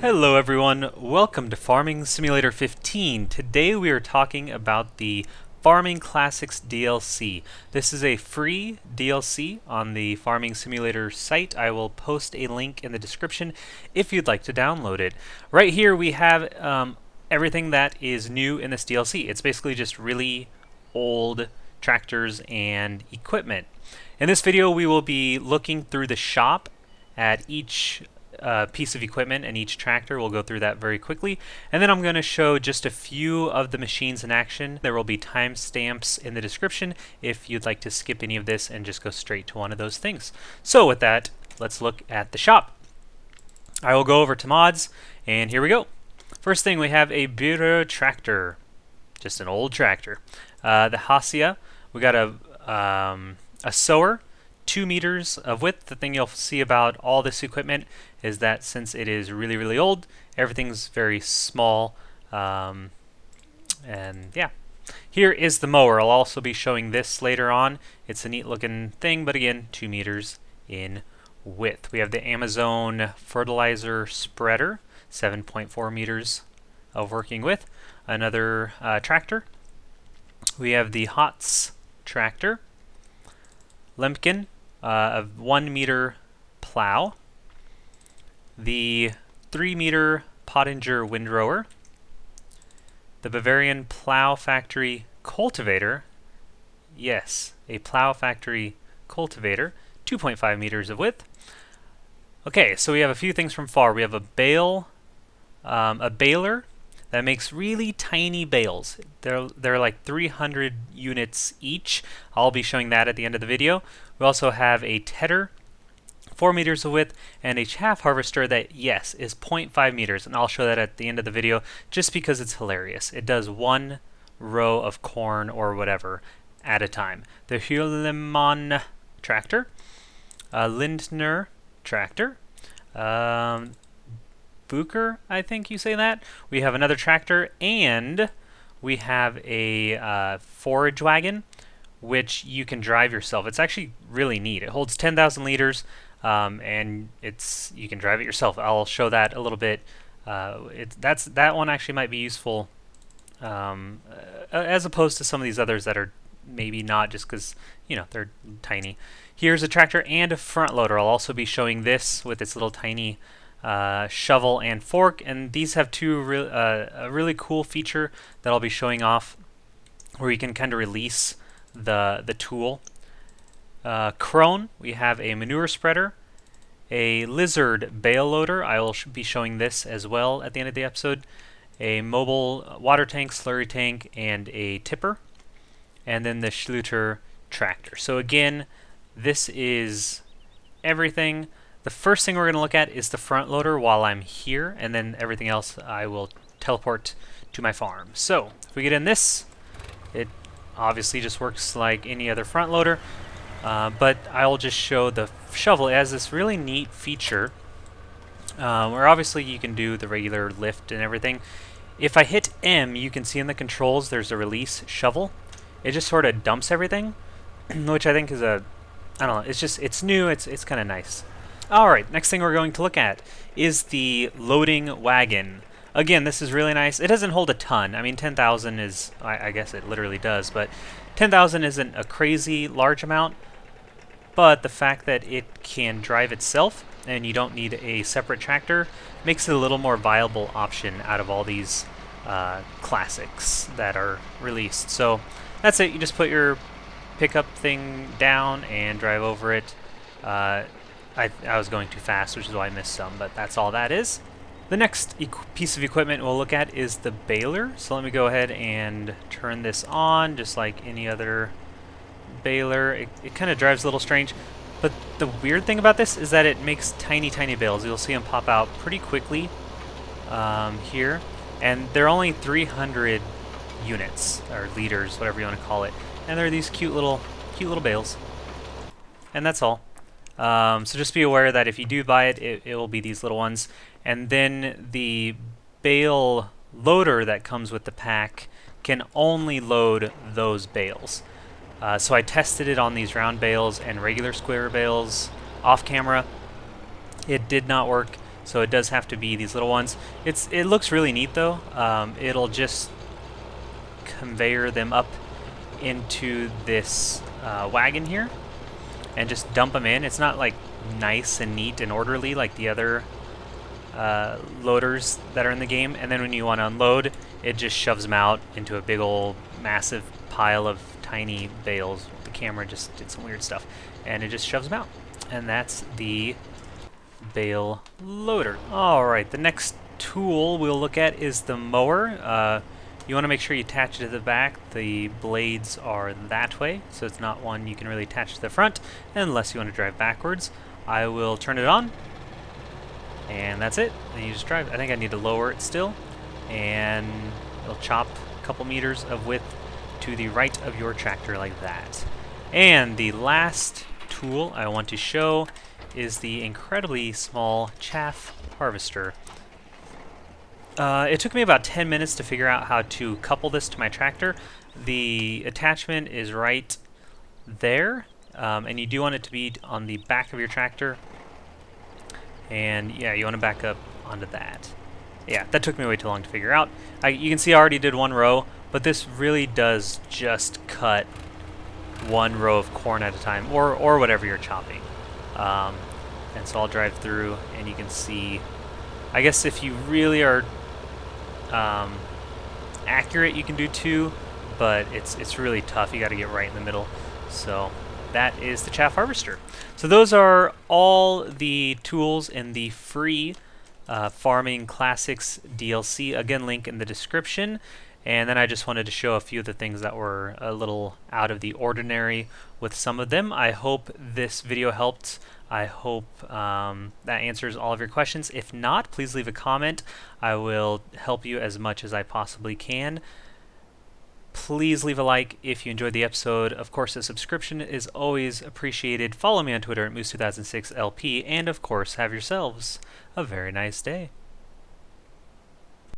Hello everyone, welcome to Farming Simulator 15. Today we are talking about the Farming Classics DLC. This is a free DLC on the Farming Simulator site. I will post a link in the description if you'd like to download it. Right here we have everything that is new in this DLC. It's basically just really old tractors and equipment. In this video we will be looking through the shop at each piece of equipment and each tractor. We'll go through that very quickly, and then I'm going to show just a few of the machines in action. There will be timestamps in the description if you'd like to skip any of this and just go straight to one of those things. So with that, let's look at the shop. I will go over to mods, and here we go. First thing, we have a Baler tractor, just an old tractor. The Hasia, we got a sower, 2 meters of width. The thing you'll see about all this equipment is that since it is really old, everything's very small. And yeah, here is the mower. I'll also be showing this later on. It's a neat looking thing, but again, 2 meters in width. We have the Amazon fertilizer spreader, 7.4 meters of working width. Another tractor. We have the Hots tractor, Lemken, a 1 meter plow, the 3 meter Pottinger windrower, the Bavarian Plow Factory cultivator, yes, a Plow Factory cultivator, 2.5 meters of width. Okay, so we have a few things from far. We have a Baler that makes really tiny bales. They're like 300 units each. I'll be showing that at the end of the video. We also have a tedder, 4 meters of width, and a chaff harvester that, yes, is 0.5 meters, and I'll show that at the end of the video just because it's hilarious. It does 1 row of corn or whatever at a time. The Heulemann tractor, Lindner tractor, Bucher, I think you say that. We have another tractor, and we have a forage wagon, which you can drive yourself. It's actually really neat. It holds 10,000 liters, and you can drive it yourself. I'll show that a little bit. That one actually might be useful as opposed to some of these others that are maybe not, just because they're tiny. Here's a tractor and a front loader. I'll also be showing this with its little tiny shovel and fork, and these have a really cool feature that I'll be showing off, where you can kind of release the tool. Crone, we have a manure spreader, a lizard bale loader. I will be showing this as well at the end of the episode. A mobile water tank, slurry tank, and a tipper, and then the Schluter tractor. So again, this is everything. The first thing we're going to look at is the front loader while I'm here, and then everything else I will teleport to my farm. So, if we get in this, it obviously just works like any other front loader, but I'll just show the shovel. It has this really neat feature where obviously you can do the regular lift and everything. If I hit M, you can see in the controls there's a release shovel. It just sort of dumps everything, which I think is I don't know, it's new, it's kind of nice. Alright, next thing we're going to look at is the loading wagon. Again, this is really nice. It doesn't hold a ton. I mean, 10,000 is, I guess it literally does, but 10,000 isn't a crazy large amount, but the fact that it can drive itself and you don't need a separate tractor makes it a little more viable option out of all these classics that are released. So that's it. You just put your pickup thing down and drive over it. I was going too fast, which is why I missed some, but that's all that is. The next piece of equipment we'll look at is the baler. So let me go ahead and turn this on, just like any other baler. It kind of drives a little strange, but the weird thing about this is that it makes tiny bales. You'll see them pop out pretty quickly here, and they're only 300 units, or liters, whatever you want to call it, and they're these cute little bales, and that's all. So just be aware that if you do buy it, it will be these little ones. And then the Bale Loader that comes with the pack can only load those bales. So I tested it on these round bales and regular square bales off camera. It did not work. so it does have to be these little ones. It looks really neat though. It'll just conveyor them up into this wagon here and just dump them in. It's not like nice and neat and orderly like the other loaders that are in the game, and then when you want to unload, it just shoves them out into a big old massive pile of tiny bales. The camera just did some weird stuff, and it just shoves them out. And that's the Bale Loader. Alright, the next tool we'll look at is the mower. You want to make sure you attach it to the back. The blades are that way, so it's not one you can really attach to the front unless you want to drive backwards. I will turn it on, and that's it. And you just drive. I think I need to lower it still, and it'll chop a couple meters of width to the right of your tractor like that. And the last tool I want to show is the incredibly small Chaff Harvester. It took me about 10 minutes to figure out how to couple this to my tractor. The attachment is right there, and you do want it to be on the back of your tractor. And yeah, you want to back up onto that. Yeah, that took me way too long to figure out. You can see I already did one row, but this really does just cut one row of corn at a time, or whatever you're chopping. And so I'll drive through, and you can see, I guess if you really are accurate, you can do two, but it's really tough. You got to get right in the middle. So that is the Chaff Harvester. So those are all the tools in the free Farming Classics DLC. Again, link in the description. And then I just wanted to show a few of the things that were a little out of the ordinary with some of them. I hope this video helped. I hope that answers all of your questions. If not, please leave a comment. I will help you as much as I possibly can. Please leave a like if you enjoyed the episode. Of course, a subscription is always appreciated. Follow me on Twitter at Moose2006LP. And of course, have yourselves a very nice day.